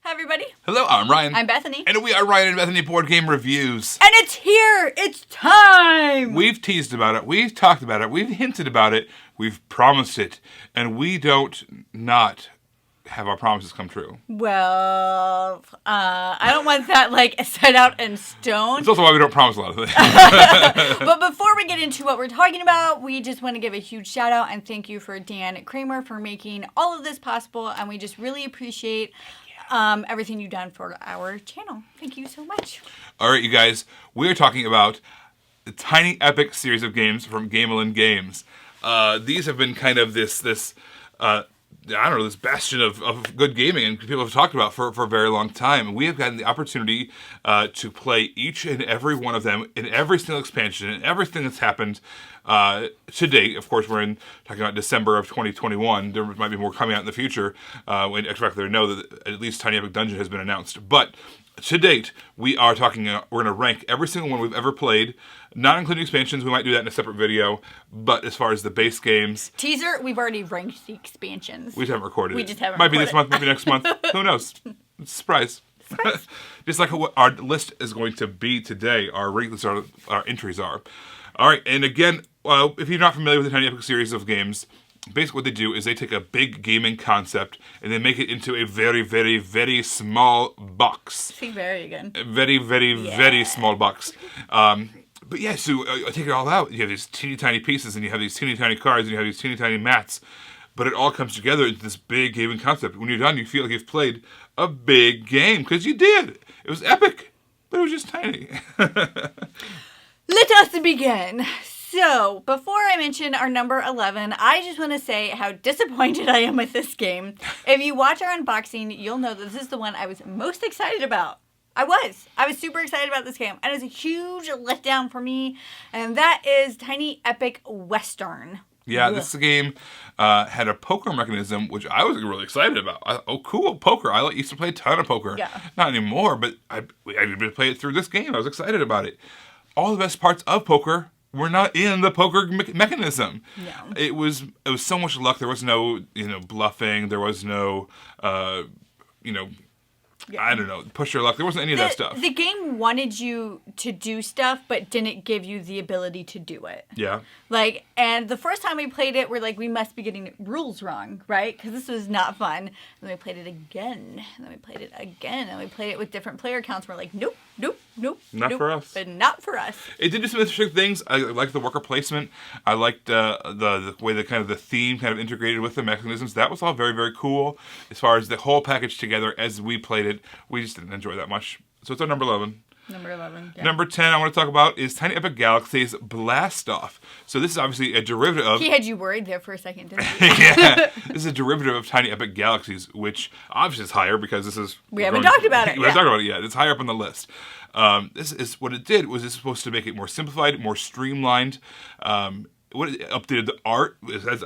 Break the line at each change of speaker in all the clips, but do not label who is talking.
Hi, everybody.
Hello, I'm Ryan.
I'm Bethany.
And we are Ryan and Bethany Board Game Reviews.
And it's here! It's time!
We've teased about it. We've talked about it. We've hinted about it. We've promised it. And we don't not have our promises come true.
Well, I don't want that, set out in stone.
It's also why we don't promise a lot of things.
But before we get into what we're talking about, we just want to give a huge shout out and thank you for Dan Kramer for making all of this possible. And we just really appreciate everything you've done for our channel. Thank you so much.
All right, you guys. We are talking about the Tiny Epic series of games from Gamelyn Games. These have been kind of this bastion of good gaming, and people have talked about for a very long time. And we have gotten the opportunity to play each and every one of them in every single expansion and everything that's happened to date. Of course, we're talking about December of 2021. There might be more coming out in the future. When expect know that at least Tiny Epic Dungeon has been announced. But to date, we are talking. We're going to rank every single one we've ever played, not including expansions. We might do that in a separate video. But as far as the base games,
teaser, we've already ranked the expansions.
We just haven't recorded.
We just haven't.
Might be this month, maybe next month. Who knows? It's a surprise. Just like what our list is going to be today, our rank list, our entries are. All right, and again, if you're not familiar with the Tiny Epic series of games, basically what they do is they take a big gaming concept and they make it into a very, very, very small box.
Say very again.
Very, very, very small box. But yeah, so I take it all out. You have these teeny tiny pieces, and you have these teeny tiny cards, and you have these teeny tiny mats. But it all comes together into this big gaming concept. When you're done, you feel like you've played a big game, because you did. It was epic, but it was just tiny.
Let us begin. So, before I mention our number 11, I just want to say how disappointed I am with this game. If you watch our unboxing, you'll know that this is the one I was most excited about. I was super excited about this game, and it's a huge letdown for me, and that is Tiny Epic Western.
Yeah, this game had a poker mechanism, which I was really excited about. Cool, poker. I used to play a ton of poker.
Yeah.
Not anymore, but I did play it through this game. I was excited about it. All the best parts of poker were not in the poker mechanism.
No.
It was so much luck. There was no, bluffing. There was no, I don't know, push your luck. There wasn't any of that stuff.
The game wanted you to do stuff, but didn't give you the ability to do it.
Yeah.
And the first time we played it, we're like, we must be getting rules wrong, right? Because this was not fun. And then we played it again. And then we played it again. And we played it with different player counts. We're like, nope.
Not for us.
But not for us.
It did do some interesting things. I liked the worker placement. I liked the way the theme kind of integrated with the mechanisms. That was all very, very cool. As far as the whole package together as we played it, we just didn't enjoy that much. So it's our number 11.
Number 11. Yeah.
Number 10 I want to talk about is Tiny Epic Galaxies Blast Off. So this is obviously a derivative of...
He had you worried there for a second, didn't he?
Yeah. This is a derivative of Tiny Epic Galaxies, which obviously is higher because this is...
We haven't talked about it.
We haven't talked about it yet. It's higher up on the list. This is what it did was it's supposed to make it more simplified, more streamlined. What it updated the art.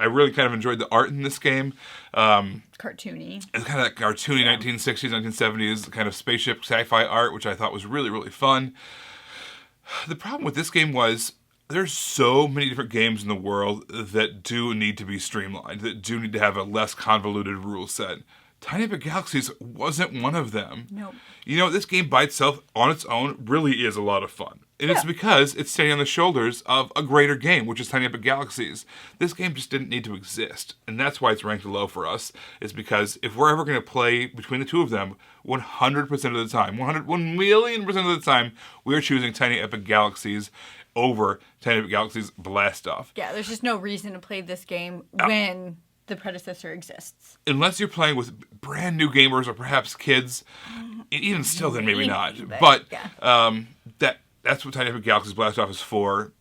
I really kind of enjoyed the art in this game.
Cartoony.
It's kind of that cartoony 1960s, 1970s kind of spaceship sci-fi art, which I thought was really, really fun. The problem with this game was there's so many different games in the world that do need to be streamlined, that do need to have a less convoluted rule set. Tiny Epic Galaxies wasn't one of them.
Nope.
This game by itself, on its own, really is a lot of fun. And it's because it's standing on the shoulders of a greater game, which is Tiny Epic Galaxies. This game just didn't need to exist. And that's why it's ranked low for us, is because if we're ever going to play between the two of them, 100% of the time, 1,000,000% of the time, we are choosing Tiny Epic Galaxies over Tiny Epic Galaxies Blast Off.
Yeah, there's just no reason to play this game when the predecessor exists.
Unless you're playing with brand new gamers or perhaps kids, even still, then maybe not. But that's what Tiny Epic Galaxies Blast Off is for,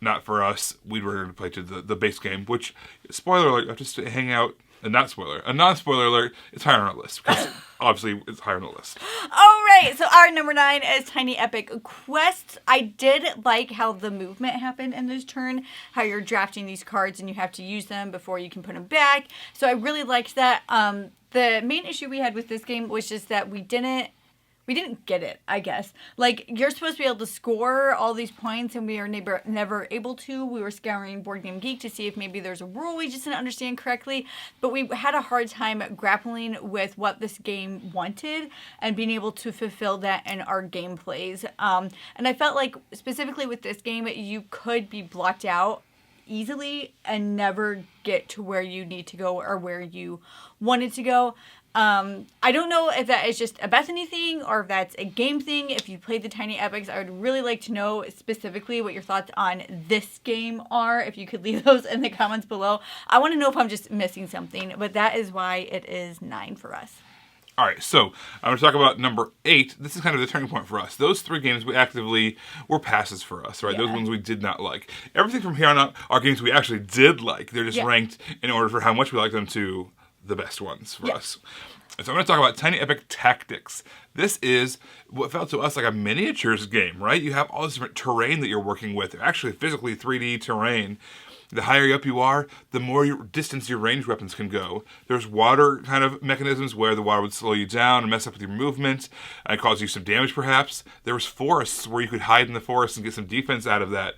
not for us. We were going to play to the base game, which, spoiler alert, you have to hang out. A non-spoiler alert, it's higher on our list, because obviously it's higher on the list.
All right, so our number 9 is Tiny Epic Quests. I did like how the movement happened in this turn, how you're drafting these cards and you have to use them before you can put them back. So I really liked that. The main issue we had with this game was just that we didn't we didn't get it, I guess. Like, you're supposed to be able to score all these points, and we were never able to. We were scouring Board Game Geek to see if maybe there's a rule we just didn't understand correctly. But we had a hard time grappling with what this game wanted and being able to fulfill that in our gameplays. And I felt like, specifically with this game, you could be blocked out easily and never get to where you need to go or where you wanted to go. I don't know if that is just a Bethany thing or if that's a game thing. If you played the Tiny Epics, I would really like to know specifically what your thoughts on this game are. If you could leave those in the comments below. I want to know if I'm just missing something, but that is why it is 9 for us.
All right, so I'm going to talk about number 8. This is kind of the turning point for us. Those 3 games we actively were passes for us, right? Yeah. Those ones we did not like. Everything from here on out are games we actually did like. They're just ranked in order for how much we like them to the best ones for us. And so I'm going to talk about Tiny Epic Tactics. This is what felt to us like a miniatures game, right? You have all this different terrain that you're working with. They're actually physically 3D terrain. The higher up you are, the more distance your ranged weapons can go. There's water kind of mechanisms where the water would slow you down and mess up with your movement and cause you some damage perhaps. There was forests where you could hide in the forest and get some defense out of that.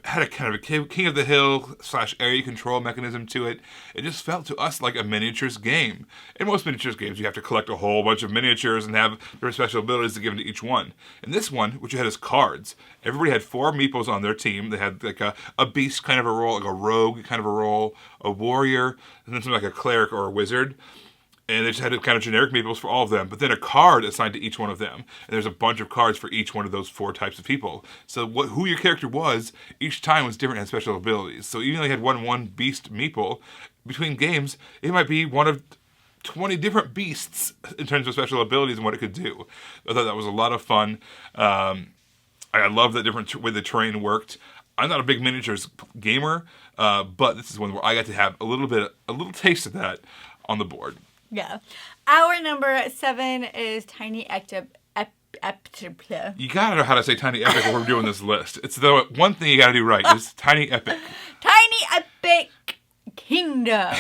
Had a kind of a king of the hill / area control mechanism to it. It just felt to us like a miniatures game. In most miniatures games, you have to collect a whole bunch of miniatures and have their special abilities to give to each one. In this one, what you had is cards. Everybody had 4 meeples on their team. They had like a beast kind of a role, like a rogue kind of a role, a warrior, and then something like a cleric or a wizard. And they just had kind of generic meeples for all of them, but then a card assigned to each one of them. And there's a bunch of cards for each one of those 4 types of people. So who your character was, each time was different and had special abilities. So even though you had one beast meeple, between games, it might be one of 20 different beasts in terms of special abilities and what it could do. I thought that was a lot of fun. I love the different way the terrain worked. I'm not a big miniatures gamer, but this is one where I got to have a little taste of that on the board.
Yeah. Our number 7 is Tiny Epic.
You gotta know how to say Tiny Epic when we're doing this list. It's the one thing you gotta do right is Tiny Epic.
Tiny Epic Kingdoms.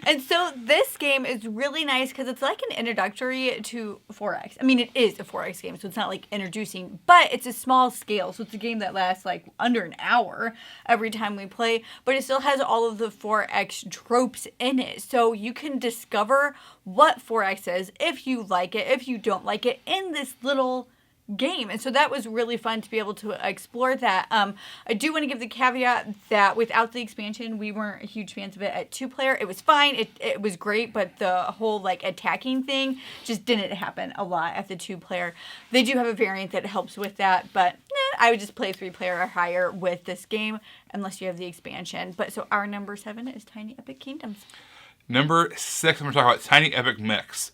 And so this game is really nice because it's like an introductory to 4X. I mean, it is a 4X game, so it's not like introducing, but it's a small scale. So it's a game that lasts like under an hour every time we play, but it still has all of the 4X tropes in it. So you can discover what 4X is, if you like it, if you don't like it, in this little game. And so that was really fun to be able to explore that. I do want to give the caveat that without the expansion, we weren't huge fans of it at 2-player. It was fine. It was great, but the whole like attacking thing just didn't happen a lot at the 2-player. They do have a variant that helps with that, but I would just play 3-player or higher with this game unless you have the expansion. But so our number 7 is Tiny Epic Kingdoms.
Number 6, I'm going to talk about Tiny Epic MECHS.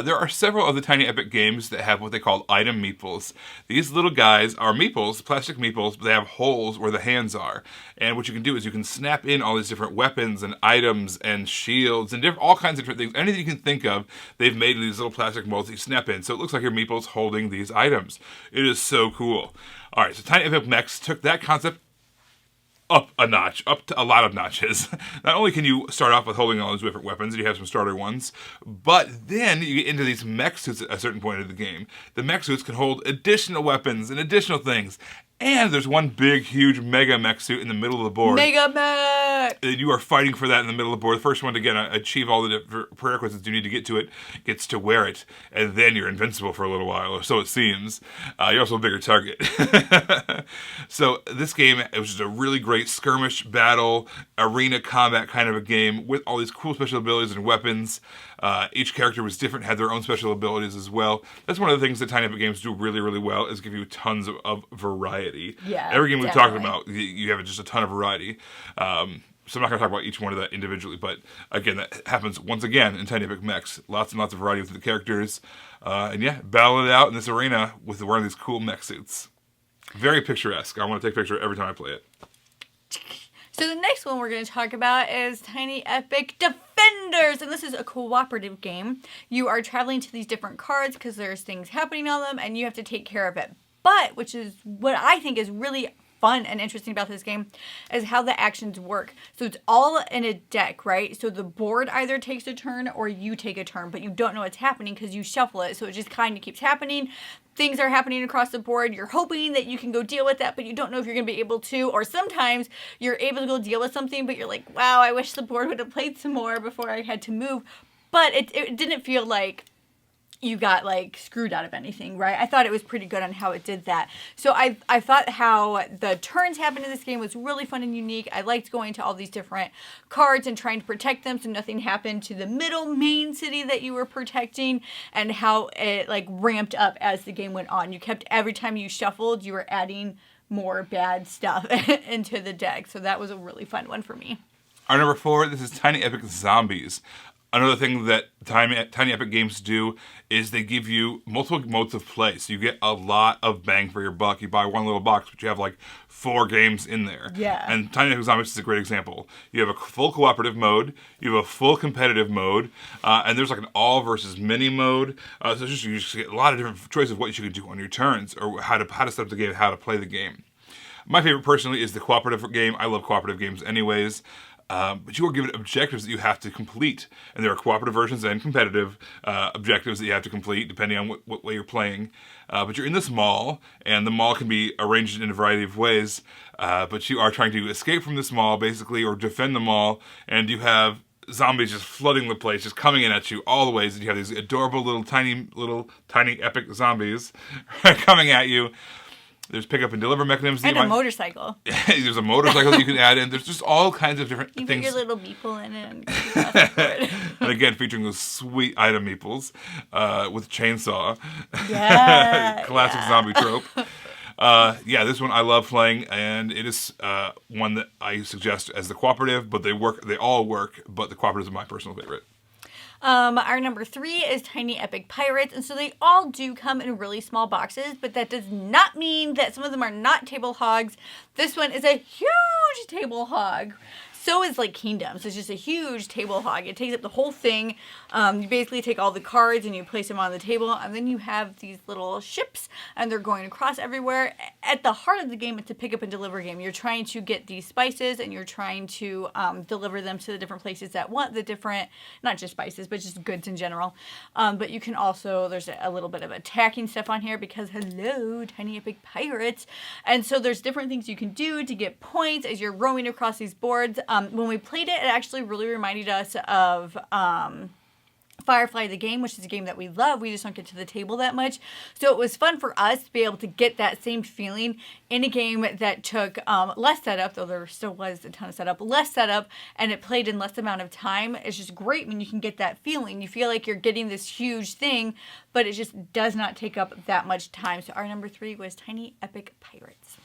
There are several of the Tiny Epic games that have what they call item meeples. These little guys are meeples, plastic meeples, but they have holes where the hands are. And what you can do is you can snap in all these different weapons and items and shields and all kinds of different things. Anything you can think of, they've made these little plastic molds that you snap in. So it looks like your meeple's holding these items. It is so cool. All right, so Tiny Epic MECHS took that concept up a notch, up to a lot of notches. Not only can you start off with holding all those different weapons, and you have some starter ones, but then you get into these mech suits at a certain point of the game. The mech suits can hold additional weapons and additional things. And there's one big, huge mega mech suit in the middle of the board.
Mega mech!
And you are fighting for that in the middle of the board. The first one to get achieve all the different prerequisites you need to get to it gets to wear it. And then you're invincible for a little while, or so it seems. You're also a bigger target. So this game, it was just a really great skirmish, battle, arena combat kind of a game with all these cool special abilities and weapons. Each character was different, had their own special abilities as well. That's one of the things that Tiny Epic Games do really, really well, is give you tons of variety.
Yeah,
every game we've
definitely
talked about, you have just a ton of variety. So I'm not going to talk about each one of that individually, but again, that happens once again in Tiny Epic MECHS. Lots and lots of variety with the characters. And yeah, battling it out in this arena with wearing these cool mech suits. Very picturesque. I want to take a picture every time I play it.
So the next one we're going to talk about is Tiny Epic Defenders, and this is a cooperative game. You are traveling to these different cards because there's things happening on them, and you have to take care of it. But, which is what I think is really fun and interesting about this game is how the actions work. So it's all in a deck, right? So the board either takes a turn or you take a turn, but you don't know what's happening because you shuffle it. So it just kind of keeps happening. Things are happening across the board. You're hoping that you can go deal with that, but you don't know if you're going to be able to. Or sometimes you're able to go deal with something, but you're like, wow, I wish the board would have played some more before I had to move. But it didn't feel like you got like screwed out of anything, right? I thought it was pretty good on how it did that. So I thought how the turns happened in this game was really fun and unique. I liked going to all these different cards and trying to protect them so nothing happened to the middle main city that you were protecting, and how it like ramped up as the game went on. You kept, every time you shuffled, you were adding more bad stuff into the deck. So that was a really fun one for me.
Our number 4, this is Tiny Epic Zombies. Another thing that Tiny Epic Games do is they give you multiple modes of play. So you get a lot of bang for your buck. You buy one little box, but you have like 4 games in there.
Yeah.
And Tiny Epic Zombies is a great example. You have a full cooperative mode. You have a full competitive mode. And there's like an all versus mini mode. So you just get a lot of different choices of what you can do on your turns, or how to set up the game, how to play the game. My favorite personally is the cooperative game. I love cooperative games anyways. But you are given objectives that you have to complete. And there are cooperative versions and competitive objectives that you have to complete, depending on what way you're playing. But you're in this mall, and the mall can be arranged in a variety of ways. But you are trying to escape from this mall, basically, or defend the mall. And you have zombies just flooding the place, just coming in at you all the ways. And you have these adorable little tiny epic zombies coming at you. There's pick up and deliver mechanisms.
And a motorcycle.
There's a motorcycle that you can add in. There's just all kinds of different
you
things.
You put your little meeple in it. And keep it
and again, featuring those sweet item meeples with chainsaw.
Yeah.
Classic zombie trope. This one I love playing, and it is one that I suggest as the cooperative, but they all work, but the cooperative is my personal favorite.
Our number 3 is Tiny Epic Pirates, and so they all do come in really small boxes, but that does not mean that some of them are not table hogs. This one is a huge table hog. So is like Kingdoms. It's just a huge table hog. It takes up the whole thing. You basically take all the cards and you place them on the table, and then you have these little ships, and they're going across everywhere. At the heart of the game, it's a pick up and deliver game. You're trying to get these spices, and you're trying to deliver them to the different places that want the different, not just spices, but just goods in general. But you can also, there's a little bit of attacking stuff on here because, hello, Tiny Epic Pirates. And so there's different things you can do to get points as you're roaming across these boards. When we played it, it actually really reminded us of Firefly the game, which is a game that we love. We just don't get to the table that much. So it was fun for us to be able to get that same feeling in a game that took less setup, though there still was a ton of setup, less setup, and it played in less amount of time. It's just great when you can get that feeling. You feel like you're getting this huge thing, but it just does not take up that much time. So our number 3 was Tiny Epic Pirates.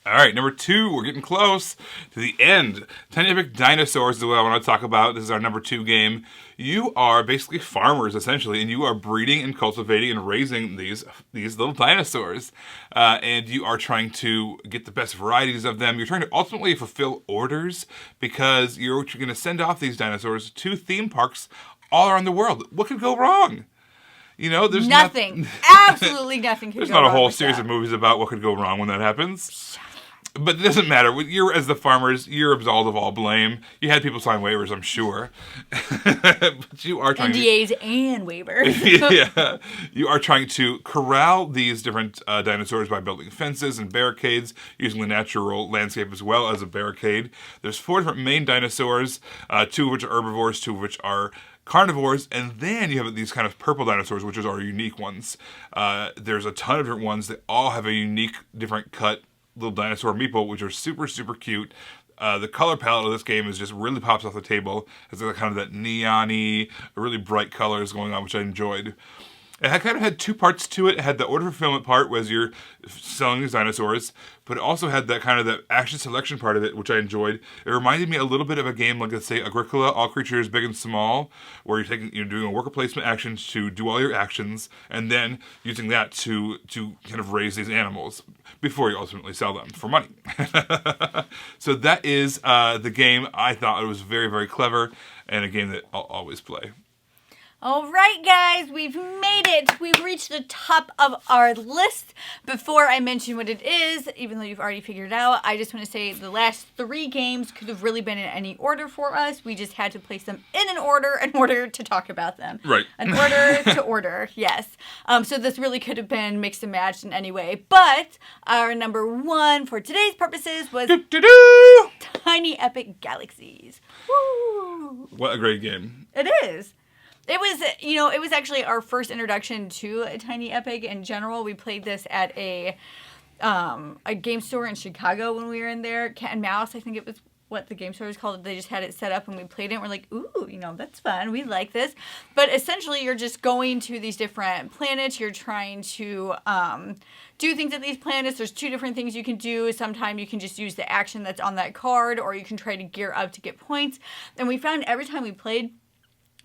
All right, number 2, we're getting close to the end. Tiny Epic Dinosaurs is what I want to talk about. This is our number 2 game. You are basically farmers, essentially, and you are breeding and cultivating and raising these little dinosaurs. And you are trying to get the best varieties of them. You're trying to ultimately fulfill orders because you're going to send off these dinosaurs to theme parks all around the world. What could go wrong? You know, there's
nothing. Absolutely nothing could go wrong.
There's not a whole series of movies about what could go wrong when that happens. But it doesn't matter. You're, as the farmers, you're absolved of all blame. You had people sign waivers, I'm sure. But you are trying
NDAs and waivers.
Yeah. You are trying to corral these different dinosaurs by building fences and barricades, using the natural landscape as well as a barricade. There's 4 different main dinosaurs, 2 of which are herbivores, 2 of which are carnivores, and then you have these kind of purple dinosaurs, which are our unique ones. There's a ton of different ones that all have a unique, different cut little dinosaur meeple, which are super, super cute. The color palette of this game is just really pops off the table. It's like kind of that neon-y, really bright colors going on, which I enjoyed. It kind of had 2 parts to it. It had the order fulfillment part, was you're selling these dinosaurs, but it also had that kind of the action selection part of it, which I enjoyed. It reminded me a little bit of a game like, let's say, Agricola, All Creatures Big and Small, where you're doing a worker placement action to do all your actions, and then using that to kind of raise these animals before you ultimately sell them for money. So that is the game. I thought it was very, very clever, and a game that I'll always play.
All right, guys, we've made it. We've reached the top of our list. Before I mention what it is, even though you've already figured it out, I just want to say the last 3 games could have really been in any order for us. We just had to place them in an order in order to talk about them.
Right.
An order to order, yes. So this really could have been mixed and matched in any way. But our number 1 for today's purposes was Tiny Epic Galaxies. Woo!
What a great game.
It is. It was, it was actually our first introduction to a Tiny Epic in general. We played this at a game store in Chicago when we were in there. Cat and Mouse, I think it was what the game store was called. They just had it set up and we played it and we're like, ooh, that's fun. We like this. But essentially you're just going to these different planets. You're trying to do things at these planets. There's 2 different things you can do. Sometimes you can just use the action that's on that card, or you can try to gear up to get points. And we found every time we played,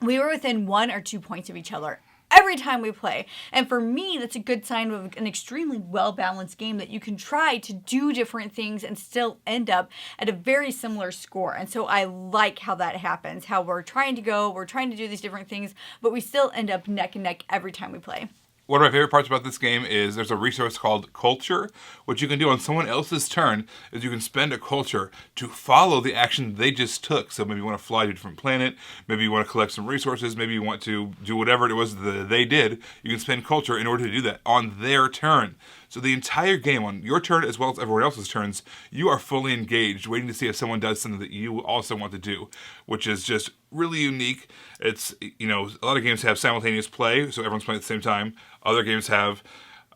we were within 1 or 2 points of each other every time we play. And for me, that's a good sign of an extremely well-balanced game, that you can try to do different things and still end up at a very similar score. And so I like how that happens, how we're trying to do these different things, but we still end up neck and neck every time we play.
One of my favorite parts about this game is there's a resource called Culture. What you can do on someone else's turn is you can spend a culture to follow the action they just took. So maybe you want to fly to a different planet, maybe you want to collect some resources, maybe you want to do whatever it was that they did. You can spend culture in order to do that on their turn. So the entire game, on your turn as well as everyone else's turns, you are fully engaged, waiting to see if someone does something that you also want to do, which is just really unique. It's, a lot of games have simultaneous play, so everyone's playing at the same time. Other games have,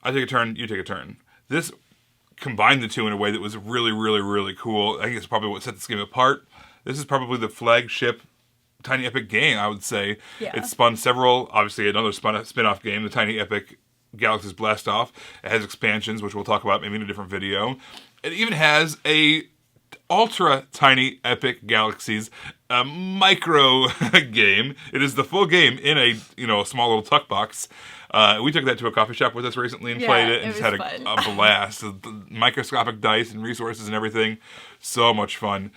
I take a turn, you take a turn. This combined the 2 in a way that was really, really, really cool. I think it's probably what set this game apart. This is probably the flagship Tiny Epic game, I would say.
Yeah.
It spun several, obviously another spin-off game, the Tiny Epic Galaxies Blast Off. It has expansions, which we'll talk about maybe in a different video. It even has a ultra Tiny Epic Galaxies micro game. It is the full game in a small little tuck box. We took that to a coffee shop with us recently and played it, and just had a blast. The microscopic dice and resources and everything, so much fun.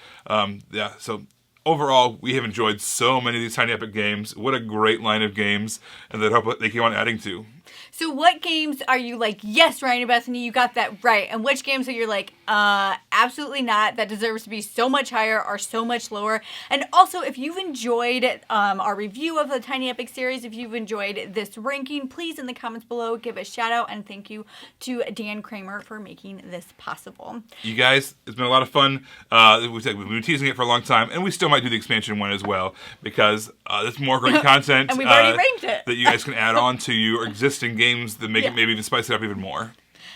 So overall, we have enjoyed so many of these Tiny Epic games. What a great line of games, and that hope they keep on adding to.
So what games are you like, yes, Ryan and Bethany, you got that right? And which games are you like, absolutely not, that deserves to be so much higher or so much lower? And also, if you've enjoyed our review of the Tiny Epic series, if you've enjoyed this ranking, please in the comments below give a shout out and thank you to Dan Kramer for making this possible.
You guys, it's been a lot of fun. We've been teasing it for a long time, and we still might do the expansion one as well, because there's more great content
and we've already ranked it.
that you guys can add on to your existing games that make it maybe even spice it up even more.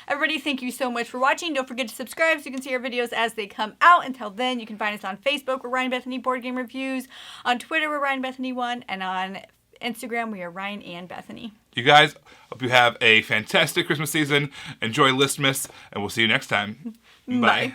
Everybody, thank you so much for watching. Don't forget to subscribe so you can see our videos as they come out. Until then, you can find us on Facebook, we're Ryan and Bethany Board Game Reviews. On Twitter, we're Ryan and Bethany 1. And on Instagram, we are Ryan and Bethany.
You guys, hope you have a fantastic Christmas season. Enjoy Listmas, and we'll see you next time.
Bye.